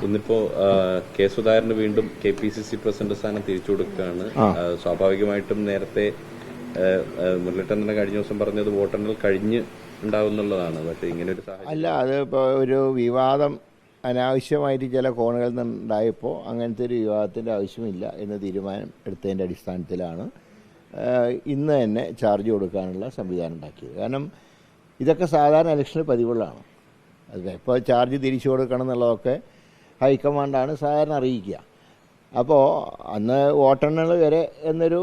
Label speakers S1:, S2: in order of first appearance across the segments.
S1: ഇന്നിപ്പോ കെ സുധാകരന് വീണ്ടും KPCC president സ്ഥാനം തിരിച്ചു കൊടുക്കുകയാണ്. സ്വാഭാവികമായിട്ടും നേരത്തെ മുരളീധരൻ തന്നെ കഴിഞ്ഞ ദിവസം പറഞ്ഞത് വോട്ടെണ്ണൽ കഴിഞ്ഞ് ഉണ്ടാവുന്നുള്ളതാണ്. പക്ഷേ ഇങ്ങനെ ഒരു സാഹചര്യം
S2: അല്ല, അത് ഇപ്പോൾ ഒരു വിവാദം അനാവശ്യമായിട്ട് ചില കോണുകളിൽ നിന്നുണ്ടായപ്പോൾ അങ്ങനത്തെ ഒരു വിവാദത്തിൻ്റെ ആവശ്യമില്ല എന്ന് തീരുമാനം എടുത്തതിൻ്റെ അടിസ്ഥാനത്തിലാണ് ഇന്ന് തന്നെ ചാർജ് കൊടുക്കാനുള്ള സംവിധാനം ഉണ്ടാക്കിയത്. കാരണം ഇതൊക്കെ സാധാരണ ഇലക്ഷനിൽ പതിവുള്ളതാണ്. അത് ഇപ്പോൾ ചാർജ് തിരിച്ചു കൊടുക്കണം എന്നുള്ളതൊക്കെ ഹൈക്കമാൻഡാണ് സാധാരണ അറിയിക്കുക. അപ്പോൾ അന്ന് വോട്ടെണ്ണൽ വരെ എന്നൊരു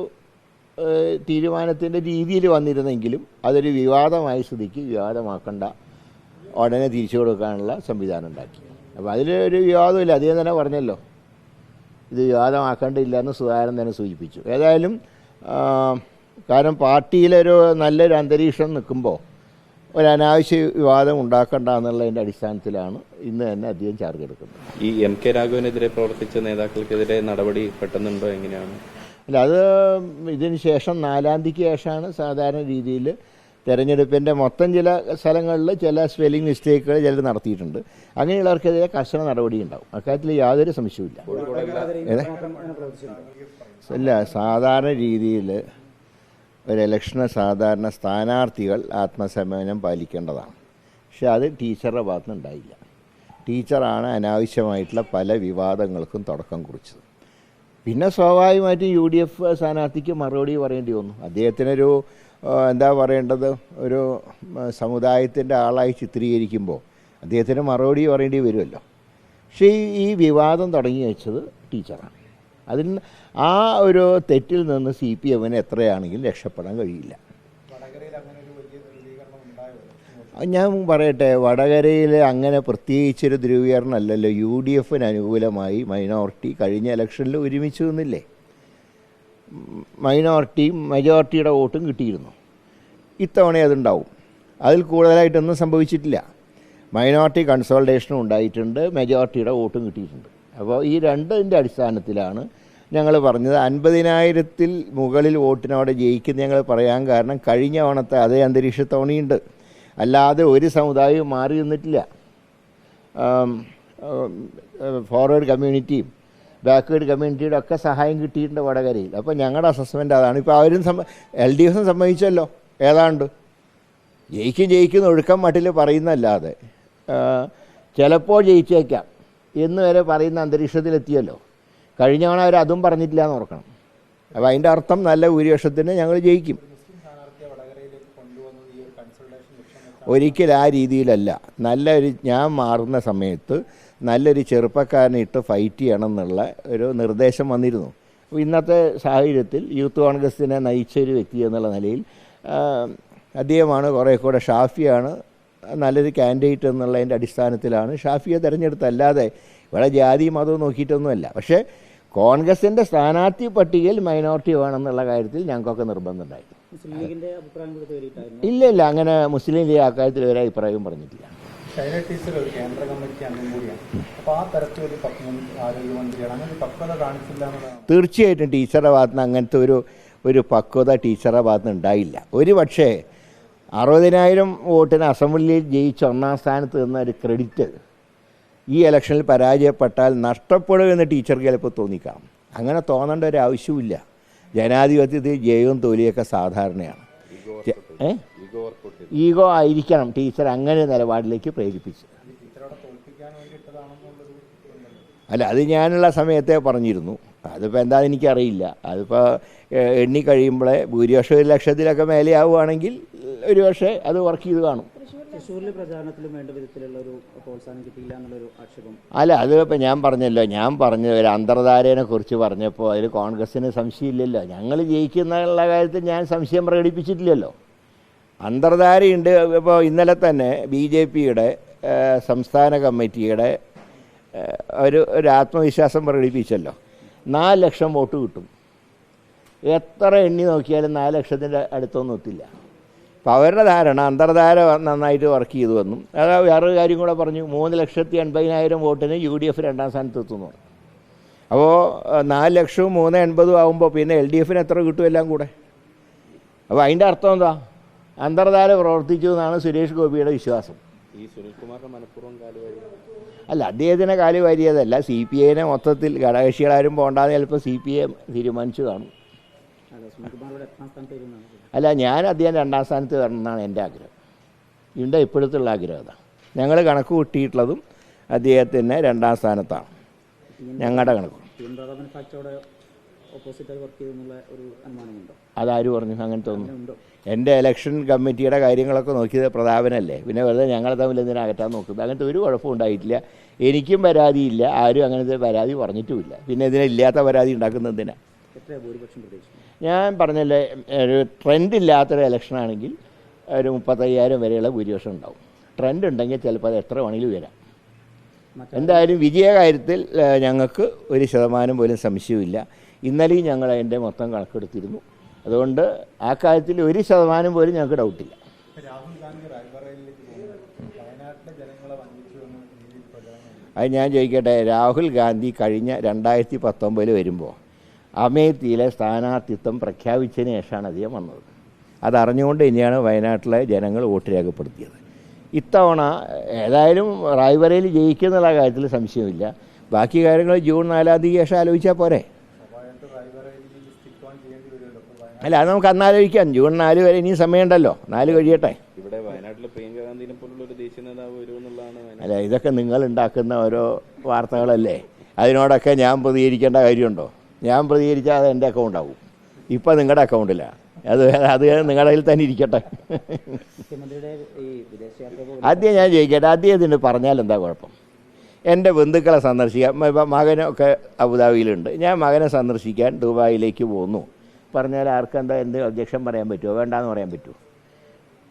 S2: തീരുമാനത്തിൻ്റെ രീതിയിൽ വന്നിരുന്നെങ്കിലും അതൊരു വിവാദമായ സ്ഥിതിക്ക് വിവാദമാക്കേണ്ട, ഉടനെ തിരിച്ചു കൊടുക്കാനുള്ള സംവിധാനം ഉണ്ടാക്കി. അപ്പോൾ അതിലൊരു വിവാദമില്ല. അദ്ദേഹം തന്നെ പറഞ്ഞല്ലോ ഇത് വിവാദമാക്കേണ്ടില്ല എന്ന് സുധാകരൻ തന്നെ സൂചിപ്പിച്ചു. ഏതായാലും കാരണം പാർട്ടിയിലൊരു നല്ലൊരു അന്തരീക്ഷം നിൽക്കുമ്പോൾ ഒരു അനാവശ്യ വിവാദം ഉണ്ടാക്കണ്ട എന്നുള്ളതിൻ്റെ അടിസ്ഥാനത്തിലാണ് ഇന്ന് തന്നെ അദ്ദേഹം ചാർജ് എടുക്കുന്നത്.
S1: ഈ MK രാഘവനെതിരെ പ്രവർത്തിച്ച നേതാക്കൾക്കെതിരെ നടപടി പെട്ടെന്നുണ്ടോ, എങ്ങനെയാണ്?
S2: അല്ല, അത് ഇതിന് ശേഷം 4-ാം തീയതിക്ക് ശേഷമാണ് സാധാരണ രീതിയിൽ തെരഞ്ഞെടുപ്പിൻ്റെ മൊത്തം ചില സ്ഥലങ്ങളിൽ ചില സ്പെല്ലിംഗ് മിസ്റ്റേക്കുകൾ ചിലർ നടത്തിയിട്ടുണ്ട്. അങ്ങനെയുള്ളവർക്കെതിരെ കർശന നടപടി ഉണ്ടാവും. അക്കാര്യത്തിൽ യാതൊരു സംശയവുമില്ല. അല്ല, സാധാരണ രീതിയിൽ ഒരു ഇലക്ഷന് സാധാരണ സ്ഥാനാർത്ഥികൾ ആത്മസംയമനം പാലിക്കേണ്ടതാണ്. പക്ഷെ അത് ടീച്ചറുടെ ഭാഗത്തുനിന്ന് ഉണ്ടായില്ല. ടീച്ചറാണ് അനാവശ്യമായിട്ടുള്ള പല വിവാദങ്ങൾക്കും തുടക്കം കുറിച്ചത്. പിന്നെ സ്വാഭാവികമായിട്ടും UDF സ്ഥാനാർത്ഥിക്ക് മറുപടി പറയേണ്ടി വന്നു. അദ്ദേഹത്തിനൊരു എന്താ പറയേണ്ടത്, ഒരു സമുദായത്തിൻ്റെ ആളായി ചിത്രീകരിക്കുമ്പോൾ അദ്ദേഹത്തിന് മറുപടി പറയേണ്ടി വരുമല്ലോ. പക്ഷേ ഈ വിവാദം തുടങ്ങി വെച്ചത് ടീച്ചറാണ്. അതിൽ ആ ഒരു തെറ്റിൽ നിന്ന് CPMന് എത്രയാണെങ്കിലും രക്ഷപ്പെടാൻ കഴിയില്ല. ഞാൻ പറയട്ടെ, വടകരയിൽ അങ്ങനെ പ്രത്യേകിച്ചൊരു ധ്രുവീകരണം അല്ലല്ലോ. UDFന് അനുകൂലമായി മൈനോറിറ്റി കഴിഞ്ഞ ഇലക്ഷനിൽ ഒരുമിച്ച് നിന്നില്ലേ. മൈനോറിറ്റിയും മെജോറിറ്റിയുടെ വോട്ടും കിട്ടിയിരുന്നു. ഇത്തവണ അതുണ്ടാവും. അതിൽ കൂടുതലായിട്ടൊന്നും സംഭവിച്ചിട്ടില്ല. മൈനോറിറ്റി കൺസോൾട്ടേഷനും ഉണ്ടായിട്ടുണ്ട്, മെജോറിറ്റിയുടെ വോട്ടും കിട്ടിയിട്ടുണ്ട്. അപ്പോൾ ഈ രണ്ടിൻ്റെ അടിസ്ഥാനത്തിലാണ് ഞങ്ങൾ പറഞ്ഞത് 50,000-ൽ മുകളിൽ വോട്ടിനോടെ ജയിക്കുന്ന ഞങ്ങൾ പറയാൻ കാരണം കഴിഞ്ഞ തവണത്തെ അതേ അന്തരീക്ഷത്തവണയുണ്ട്. അല്ലാതെ ഒരു സമുദായവും മാറി നിന്നിട്ടില്ല. ഫോർവേഡ് കമ്മ്യൂണിറ്റിയും ബാക്ക്വേഡ് കമ്മ്യൂണിറ്റിയുടെ ഒക്കെ സഹായം കിട്ടിയിട്ടുണ്ട് വടകരയിൽ. അപ്പോൾ ഞങ്ങളുടെ അസസ്മെൻ്റ് അതാണ്. ഇപ്പോൾ അവരും LDF സമ്മതിച്ചല്ലോ, ഏതാണ്ട് ജയിക്കുന്ന ഒഴുക്കം മട്ടിൽ പറയുന്നല്ലാതെ ചിലപ്പോൾ ജയിച്ചേക്കാം എന്ന് വരെ പറയുന്ന അന്തരീക്ഷത്തിലെത്തിയല്ലോ. കഴിഞ്ഞ തവണ അവർ അതും പറഞ്ഞിട്ടില്ല എന്ന് ഓർക്കണം. അപ്പോൾ അതിൻ്റെ അർത്ഥം നല്ല ഭൂരിപക്ഷത്തിന് ഞങ്ങൾ ജയിക്കും. ഒരിക്കലും ആ രീതിയിലല്ല. ഞാൻ മാറുന്ന സമയത്ത് നല്ലൊരു ചെറുപ്പക്കാരനെ ഇട്ട് ഫൈറ്റ് ചെയ്യണം എന്നുള്ള ഒരു നിർദ്ദേശം വന്നിരുന്നു. അപ്പോൾ ഇന്നത്തെ സാഹചര്യത്തിൽ യൂത്ത് കോൺഗ്രസിനെ നയിച്ചൊരു വ്യക്തി എന്നുള്ള നിലയിൽ അദ്ദേഹമാണ് കുറേ കൂടെ, ഷാഫിയാണ് നല്ലൊരു കാൻഡിഡേറ്റ് എന്നുള്ളതിൻ്റെ അടിസ്ഥാനത്തിലാണ് ഷാഫിയെ തിരഞ്ഞെടുത്തത്. അല്ലാതെ ഇവിടെ ജാതി മതവും നോക്കിയിട്ടൊന്നുമല്ല. പക്ഷേ കോൺഗ്രസിൻ്റെ സ്ഥാനാർത്ഥി പട്ടികയിൽ മൈനോറിറ്റി വേണമെന്നുള്ള കാര്യത്തിൽ ഞങ്ങൾക്കൊക്കെ നിർബന്ധമുണ്ടായിരുന്നു. ഇല്ല, അങ്ങനെ മുസ്ലിം ലീഗ് അക്കാര്യത്തിൽ ഒരു അഭിപ്രായവും പറഞ്ഞിട്ടില്ല.
S3: കേന്ദ്ര കമ്മിറ്റി അംഗം കൂടിയാണ്. അപ്പോൾ ആ തരത്തിൽ ആരോഗ്യമന്ത്രിയാണ്, അങ്ങനെ പക്വത കാണിച്ചില്ല എന്നതാണ്.
S2: തീർച്ചയായിട്ടും ടീച്ചറുടെ ഭാഗത്തുനിന്ന് അങ്ങനത്തെ ഒരു പക്വത ടീച്ചറുടെ ഭാഗത്തുനിന്ന് ഉണ്ടായില്ല. ഒരു പക്ഷേ 60,000 വോട്ടിന് അസംബ്ലിയിൽ ജയിച്ച് 1-ാം സ്ഥാനത്ത് നിന്ന ഒരു ക്രെഡിറ്റ് ഈ ഇലക്ഷനിൽ പരാജയപ്പെട്ടാൽ നഷ്ടപ്പെടുമെന്ന് ടീച്ചർക്ക് ചിലപ്പോൾ തോന്നിക്കാം. അങ്ങനെ തോന്നേണ്ട ഒരു ആവശ്യമില്ല. ജനാധിപത്യത്തിൽ ജയവും തോൽവിയൊക്കെ സാധാരണയാണ്. ഈഗോ ആയിരിക്കണം ടീച്ചർ അങ്ങനെ നിലപാടിലേക്ക് പ്രേരിപ്പിച്ച്. അല്ല, അത് ഞാനുള്ള സമയത്തെ പറഞ്ഞിരുന്നു. അതിപ്പോൾ എന്താണെന്ന് എനിക്കറിയില്ല. അതിപ്പോൾ എണ്ണി കഴിയുമ്പോഴേ ഭൂരിപക്ഷം 1 ലക്ഷത്തിലൊക്കെ മേലെ ആവുകയാണെങ്കിൽ ഒരു പക്ഷേ അത് വർക്ക് ചെയ്ത് കാണും. അല്ല, അത് ഇപ്പം ഞാൻ പറഞ്ഞ ഒരു അന്തർധാരയെ കുറിച്ച് പറഞ്ഞപ്പോൾ അതിൽ കോൺഗ്രസ്സിന് സംശയമില്ലല്ലോ. ഞങ്ങൾ ജയിക്കുന്നുള്ള കാര്യത്തിൽ ഞാൻ സംശയം പ്രകടിപ്പിച്ചിട്ടില്ലല്ലോ. അന്തർധാരയുണ്ട്. ഇപ്പോൾ ഇന്നലെ തന്നെ BJPയുടെ സംസ്ഥാന കമ്മിറ്റിയുടെ ഒരു ആത്മവിശ്വാസം പ്രകടിപ്പിച്ചല്ലോ. 4 ലക്ഷം വോട്ട് കിട്ടും. എത്ര എണ്ണി നോക്കിയാലും 4 ലക്ഷത്തിൻ്റെ അടുത്തൊന്നും എത്തില്ല. അപ്പോൾ അവരുടെ ധാരണ അന്തർധാര നന്നായിട്ട് വർക്ക് ചെയ്തു വന്നു. അത് വേറൊരു കാര്യം കൂടെ പറഞ്ഞു, 3,80,000 വോട്ടിന് UDF 2-ാം സ്ഥാനത്ത് എത്തുന്നു. അപ്പോൾ 4 ലക്ഷവും 380 ആകുമ്പോൾ പിന്നെ LDFന് എത്ര കിട്ടും എല്ലാം കൂടെ? അപ്പോൾ അതിൻ്റെ അർത്ഥം എന്താ? അന്തർധാര പ്രവർത്തിച്ചു എന്നാണ് സുരേഷ് ഗോപിയുടെ വിശ്വാസം.
S1: ഈ സുനിൽകുമാറിന്റെ മനഃപൂർവ്വം കാലുവാരി
S2: അല്ല, അദ്ദേഹത്തിനെ കാല് വാരിയതല്ല, CPI മൊത്തത്തിൽ ഘടകകക്ഷികളാരും പോകണ്ടെന്ന് ചിലപ്പോൾ CPI തീരുമാനിച്ചു കാണും. അല്ല, ഞാൻ അദ്ദേഹം 2ാം സ്ഥാനത്ത് വരണമെന്നാണ് എൻ്റെ ആഗ്രഹം. ഇതിൻ്റെ ഇപ്പോഴത്തുള്ള ആഗ്രഹം അതാണ്. ഞങ്ങൾ കണക്ക് കൂട്ടിയിട്ടുള്ളതും അദ്ദേഹത്തിന് 2ാം സ്ഥാനത്താണ് ഞങ്ങളുടെ കണക്ക്. അതാര് പറഞ്ഞു? അങ്ങനെ തോന്നുന്നു. എൻ്റെ ഇലക്ഷൻ കമ്മിറ്റിയുടെ കാര്യങ്ങളൊക്കെ നോക്കിയത് പ്രതാപനല്ലേ, പിന്നെ വെറുതെ ഞങ്ങളെ തമ്മിൽ എന്തിനാ അകറ്റാൻ നോക്കുന്നത്? അങ്ങനത്തെ ഒരു കുഴപ്പവും ഉണ്ടായിട്ടില്ല. എനിക്കും പരാതിയില്ല, ആരും അങ്ങനത്തെ പരാതി പറഞ്ഞിട്ടുമില്ല. പിന്നെ ഇതിനില്ലാത്ത പരാതി ഉണ്ടാക്കുന്നതിനാ? ഞാൻ പറഞ്ഞല്ലേ, ഒരു ട്രെൻഡ് ഇല്ലാത്തൊരു ഇലക്ഷനാണെങ്കിൽ ഒരു 35,000 വരെയുള്ള ഭൂരിപക്ഷം ഉണ്ടാവും. ട്രെൻഡ് ഉണ്ടെങ്കിൽ ചിലപ്പോൾ അത് എത്ര വേണമെങ്കിലും വരാം. എന്തായാലും വിജയകാര്യത്തിൽ ഞങ്ങൾക്ക് 1% പോലും സംശയമില്ല. ഇന്നലെയും ഞങ്ങൾ അതിൻ്റെ മൊത്തം കണക്കെടുത്തിരുന്നു. അതുകൊണ്ട് ആ കാര്യത്തിൽ 1% പോലും ഞങ്ങൾക്ക് ഡൗട്ടില്ല.
S3: രാഹുൽ ഗാന്ധി റായ്ബറേലിയിലേക്ക് പോകുന്നത് വയനാട്ടിലെ ജനങ്ങളെ വഞ്ചിച്ചു എന്ന് രീതിയിൽ പ്രചാരണം.
S2: അത് ഞാൻ ചോദിക്കട്ടെ, രാഹുൽ ഗാന്ധി കഴിഞ്ഞ 2019 വരുമ്പോൾ അമേത്തിയിലെ സ്ഥാനാർത്ഥിത്വം പ്രഖ്യാപിച്ചതിന് ശേഷമാണ് അദ്ദേഹം വന്നത്. അതറിഞ്ഞുകൊണ്ട് തന്നെയാണ് വയനാട്ടിലെ ജനങ്ങൾ വോട്ട് രേഖപ്പെടുത്തിയത്. ഇത്തവണ ഏതായാലും റായ്ബറേലി ജയിക്കുന്നുള്ള കാര്യത്തിൽ സംശയമില്ല. ബാക്കി കാര്യങ്ങൾ ജൂൺ 4-ാം തീയതി ശേഷം ആലോചിച്ചാൽ പോരെ? അല്ല, അത് നമുക്ക് അന്നാലോചിക്കാം. ജൂൺ 4 വരെ ഇനിയും സമയമുണ്ടല്ലോ, 4 കഴിയട്ടെ.
S1: ഇവിടെ വയനാട്ടിലെ പ്രിയങ്ക ഗാന്ധിനെ പോലുള്ള ഒരു ദേശീയ നേതാവ് വരുമെന്നുള്ളതാണ്.
S2: അല്ല, ഇതൊക്കെ നിങ്ങൾ ഉണ്ടാക്കുന്ന ഓരോ വാർത്തകളല്ലേ. അതിനോടൊക്കെ ഞാൻ പ്രതികരിക്കേണ്ട കാര്യമുണ്ടോ? ഞാൻ പ്രതികരിച്ചാൽ അത് എൻ്റെ അക്കൗണ്ടാവും. ഇപ്പം നിങ്ങളുടെ അക്കൗണ്ടിലാണ്. അത് നിങ്ങളുടെ കയ്യിൽ തന്നെ ഇരിക്കട്ടെ. ആദ്യം ഞാൻ ചോദിക്കട്ടെ, അദ്ദേഹത്തിന് പറഞ്ഞാൽ എന്താ കുഴപ്പം? എൻ്റെ ബന്ധുക്കളെ സന്ദർശിക്കാൻ, ഇപ്പം മകനൊക്കെ അബുദാബിയിലുണ്ട്, ഞാൻ മകനെ സന്ദർശിക്കാൻ ദുബായിലേക്ക് പോകുന്നു പറഞ്ഞാൽ ആർക്കെന്താ എന്ത് ഒബ്ജക്ഷൻ പറയാൻ പറ്റുമോ? വേണ്ടാന്ന് പറയാൻ പറ്റുമോ?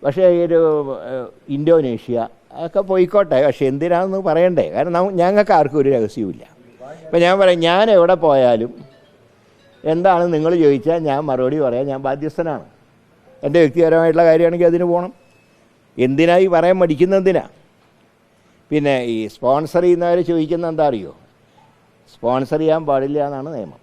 S2: പക്ഷേ ഈ ഒരു ഇന്തോനേഷ്യ ഒക്കെ പോയിക്കോട്ടെ, പക്ഷേ എന്തിനാണെന്ന് പറയണ്ടേ? കാരണം ഞങ്ങൾക്ക് ആർക്കും ഒരു രഹസ്യവുമില്ല. ഇപ്പം ഞാൻ പറയാം, ഞാൻ എവിടെ പോയാലും എന്താണ് നിങ്ങൾ ചോദിച്ചാൽ ഞാൻ മറുപടി പറയാൻ ഞാൻ ബാധ്യസ്ഥനാണ്. എൻ്റെ വ്യക്തിപരമായിട്ടുള്ള കാര്യമാണെങ്കിൽ അതിന് പോകണം. എന്തിനായി പറയാൻ മടിക്കുന്നതിനാ? പിന്നെ ഈ സ്പോൺസർ ചെയ്യുന്നവർ ചോദിക്കുന്ന എന്താ അറിയോ? സ്പോൺസർ ചെയ്യാൻ പാടില്ല എന്നാണ് നിയമം.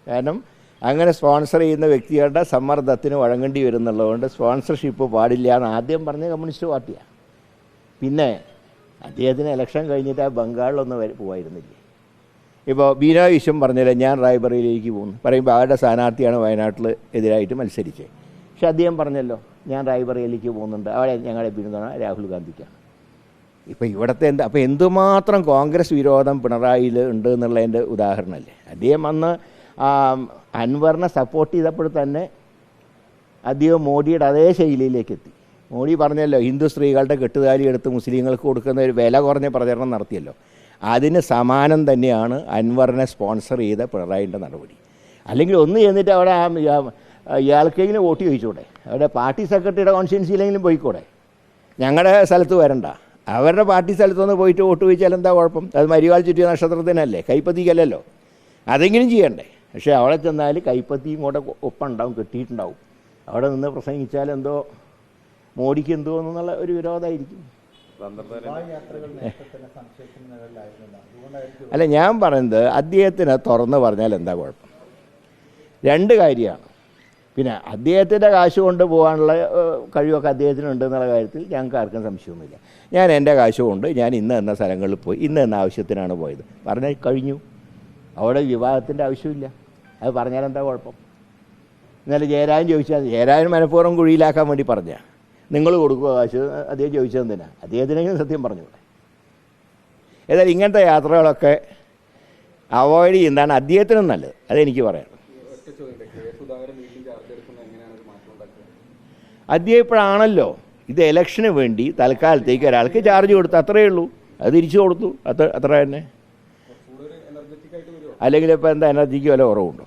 S2: കാരണം അങ്ങനെ സ്പോൺസർ ചെയ്യുന്ന വ്യക്തികളുടെ സമ്മർദ്ദത്തിന് വഴങ്ങേണ്ടി വരുന്നുള്ളതുകൊണ്ട് സ്പോൺസർഷിപ്പ് പാടില്ല എന്ന് ആദ്യം പറഞ്ഞ കമ്മ്യൂണിസ്റ്റ് പാർട്ടിയാണ്. പിന്നെ അദ്ദേഹത്തിന് ഇലക്ഷൻ കഴിഞ്ഞിട്ട് ആ ബംഗാളിലൊന്നും പോയിരുന്നില്ലേ? ഇപ്പോൾ ബീനോയ് വിശ്വം പറഞ്ഞില്ല ഞാൻ റായ്ബറേലിയിലേക്ക് പോകുന്നു പറയുമ്പോൾ അവരുടെ സ്ഥാനാർത്ഥിയാണ് വയനാട്ടിൽ എതിരായിട്ട് മത്സരിച്ചത്. പക്ഷെ അദ്ദേഹം പറഞ്ഞല്ലോ ഞാൻ റായ്ബറേലിയിലേക്ക് പോകുന്നുണ്ട്, അവിടെ ഞങ്ങളുടെ പിന്തുണ രാഹുൽ ഗാന്ധിക്കാണ്. ഇപ്പോൾ ഇവിടുത്തെ അപ്പോൾ എന്തുമാത്രം കോൺഗ്രസ് വിരോധം പിണറായിയിൽ ഉണ്ട് എന്നുള്ളതിൻ്റെ ഉദാഹരണമല്ലേ. അദ്ദേഹം അന്ന് അൻവറിനെ സപ്പോർട്ട് ചെയ്തപ്പോൾ തന്നെ അദ്ദേഹം മോഡിയുടെ അതേ ശൈലിയിലേക്ക് എത്തി. മോഡി പറഞ്ഞല്ലോ ഹിന്ദു സ്ത്രീകളുടെ കെട്ടുതാലി എടുത്ത് മുസ്ലിങ്ങൾക്ക് കൊടുക്കുന്ന ഒരു വില കുറഞ്ഞ പ്രചരണം നടത്തിയല്ലോ. അതിന് സമാനം തന്നെയാണ് അൻവറിനെ സ്പോൺസർ ചെയ്ത പിണറായിൻ്റെ നടപടി. അല്ലെങ്കിൽ ഒന്ന് ചെന്നിട്ട് അവിടെ ഇയാൾക്കെങ്കിലും വോട്ട് ചോദിച്ചൂടെ? അവിടെ പാർട്ടി സെക്രട്ടറിയുടെ കോൺസ്റ്റിറ്റ്യുവൻസിയിലെങ്കിലും പോയിക്കൂടെ? ഞങ്ങളുടെ സ്ഥലത്ത് വരണ്ട, അവരുടെ പാർട്ടി സ്ഥലത്തൊന്ന് പോയിട്ട് വോട്ട് ചോദിച്ചാൽ എന്താ കുഴപ്പം? അത് മരിവാൾ ചുറ്റിയ നക്ഷത്രത്തിനല്ലേ, കൈപ്പത്തിക്കല്ലല്ലോ. അതെങ്കിലും ചെയ്യണ്ടേ? പക്ഷേ അവിടെ ചെന്നാൽ കൈപ്പത്തിയും കൂടെ ഒപ്പുണ്ടാവും, കെട്ടിയിട്ടുണ്ടാവും. അവിടെ നിന്ന് പ്രസംഗിച്ചാൽ എന്തോ മോഡിക്ക് എന്തോ എന്നുള്ള ഒരു വിരോധമായിരിക്കും. അല്ല, ഞാൻ പറയുന്നത് അദ്ദേഹത്തിന് തുറന്ന് പറഞ്ഞാൽ എന്താ കുഴപ്പം? 2 കാര്യമാണ്. പിന്നെ അദ്ദേഹത്തിൻ്റെ കാശ് കൊണ്ട് പോകാനുള്ള കഴിവൊക്കെ അദ്ദേഹത്തിനുണ്ട് എന്നുള്ള കാര്യത്തിൽ ഞങ്ങൾക്ക് ആർക്കും സംശയമൊന്നുമില്ല. ഞാൻ എൻ്റെ കാശ് കൊണ്ട് ഞാൻ ഇന്ന് എന്ന സ്ഥലങ്ങളിൽ പോയി, ഇന്ന് എന്ന ആവശ്യത്തിനാണ് പോയത് പറഞ്ഞാൽ കഴിഞ്ഞു. അവിടെ വിവാദത്തിൻ്റെ ആവശ്യമില്ല. അത് പറഞ്ഞാൽ എന്താ കുഴപ്പം? ഇന്നലെ ജയരാജൻ ചോദിച്ചാൽ ജയരാജൻ മനഃപൂർവ്വം കുഴിയിലാക്കാൻ വേണ്ടി പറഞ്ഞാൽ നിങ്ങൾ കൊടുക്കുക കാശ്, അദ്ദേഹം ചോദിച്ചതെന്തിനാ? അദ്ദേഹത്തിനെങ്കിലും സത്യം പറഞ്ഞൂടെ? ഏതായാലും ഇങ്ങനത്തെ യാത്രകളൊക്കെ അവോയ്ഡ് ചെയ്യുന്നതാണ് അദ്ദേഹത്തിനും നല്ലത്. അതെനിക്ക് പറയാം. അദ്ദേഹം ഇപ്പോഴാണല്ലോ ഇത് ഇലക്ഷന് വേണ്ടി തൽക്കാലത്തേക്ക് ഒരാൾക്ക് ചാർജ് കൊടുത്തു, അത്രയേ ഉള്ളൂ. അത് തിരിച്ചു കൊടുത്തു, അത്ര തന്നെ. അല്ലെങ്കിൽ ഇപ്പോൾ എന്താ എനർജിക്ക് വില കുറവുണ്ടോ?